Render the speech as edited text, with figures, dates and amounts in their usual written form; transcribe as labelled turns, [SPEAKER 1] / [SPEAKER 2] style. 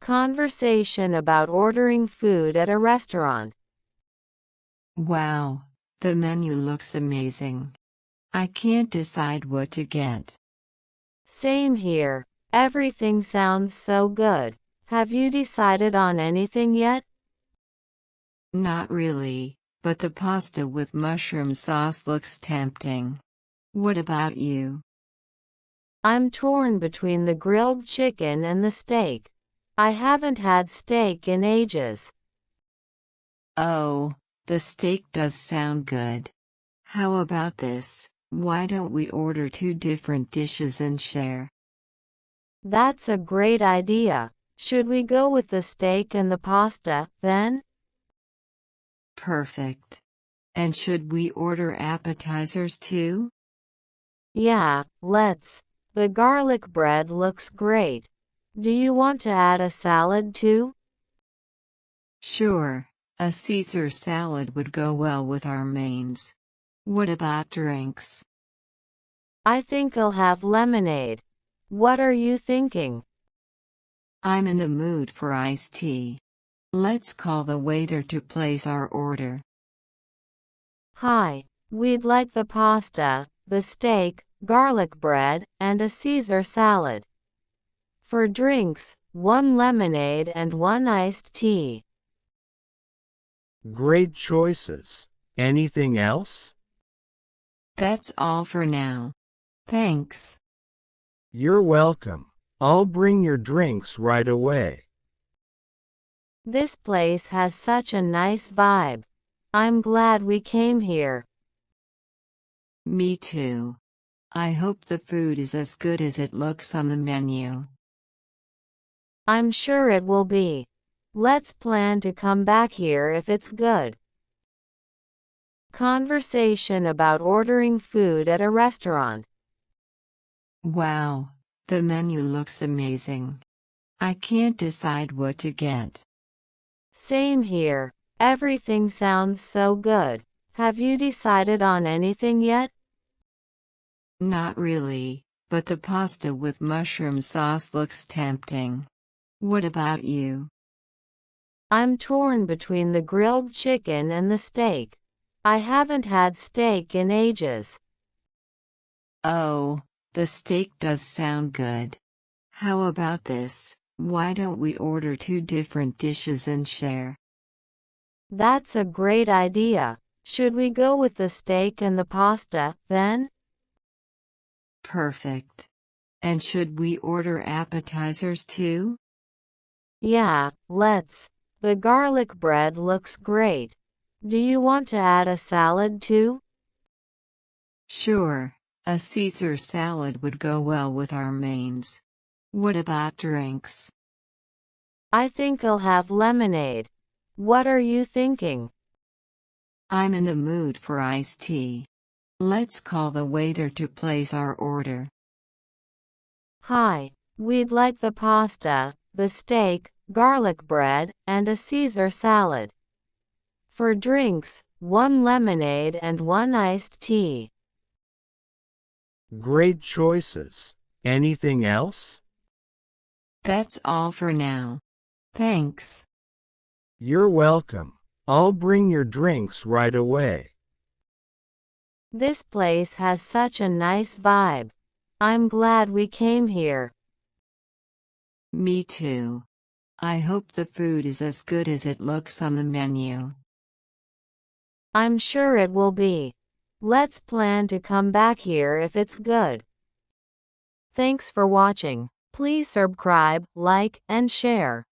[SPEAKER 1] Conversation about ordering food at a restaurant.
[SPEAKER 2] Wow, the menu looks amazing. I can't decide what to get.
[SPEAKER 1] Same here. Everything sounds so good. Have you decided on anything yet?
[SPEAKER 2] Not really, but the pasta with mushroom sauce looks tempting. What about you?
[SPEAKER 1] I'm torn between the grilled chicken and the steak. I haven't had steak in ages.
[SPEAKER 2] Oh, the steak does sound good. How about this? Why don't we order two different dishes and share?
[SPEAKER 1] That's a great idea. Should we go with the steak and the pasta, then?
[SPEAKER 2] Perfect. And should we order appetizers too?
[SPEAKER 1] Yeah, let's. The garlic bread looks great. Do you want to add a salad too?
[SPEAKER 2] Sure, a Caesar salad would go well with our mains. What about drinks?
[SPEAKER 1] I think I'll have lemonade. What are you thinking?
[SPEAKER 2] I'm in the mood for iced tea. Let's call the waiter to place our order.
[SPEAKER 1] Hi, we'd like the pasta, the steak, garlic bread, and a Caesar salad. For drinks, 1 lemonade and 1 iced tea.
[SPEAKER 3] Great choices. Anything else?
[SPEAKER 2] That's all for now. Thanks.
[SPEAKER 3] You're welcome. I'll bring your drinks right away.
[SPEAKER 1] This place has such a nice vibe. I'm glad we came here.
[SPEAKER 2] Me too. I hope the food is as good as it looks on the menu.
[SPEAKER 1] I'm sure it will be. Let's plan to come back here if it's good. Conversation about ordering food at a restaurant.
[SPEAKER 2] Wow, the menu looks amazing. I can't decide what to get.
[SPEAKER 1] Same here. Everything sounds so good. Have you decided on anything yet?
[SPEAKER 2] Not really, but the pasta with mushroom sauce looks tempting. What about you?
[SPEAKER 1] I'm torn between the grilled chicken and the steak. I haven't had steak in ages.
[SPEAKER 2] Oh, the steak does sound good. How about this? Why don't we order two different dishes and share?
[SPEAKER 1] That's a great idea. Should we go with the steak and the pasta, then?
[SPEAKER 2] Perfect. And should we order appetizers too?
[SPEAKER 1] Yeah, let's. The garlic bread looks great. Do you want to add a salad too?
[SPEAKER 2] Sure, a Caesar salad would go well with our mains. What about drinks?
[SPEAKER 1] I think I'll have lemonade. What are you thinking?
[SPEAKER 2] I'm in the mood for iced tea. Let's call the waiter to place our order.
[SPEAKER 1] Hi, we'd like the pasta, the steak, garlic bread, and a Caesar salad. For drinks, 1 lemonade and 1 iced tea.
[SPEAKER 3] Great choices. Anything else?
[SPEAKER 2] That's all for now. Thanks.
[SPEAKER 3] You're welcome. I'll bring your drinks right away.
[SPEAKER 1] This place has such a nice vibe. I'm glad we came here.
[SPEAKER 2] Me too. I hope the food is as good as it looks on the menu.
[SPEAKER 1] I'm sure it will be. Let's plan to come back here if it's good. Thanks for watching. Please subscribe, like, and share.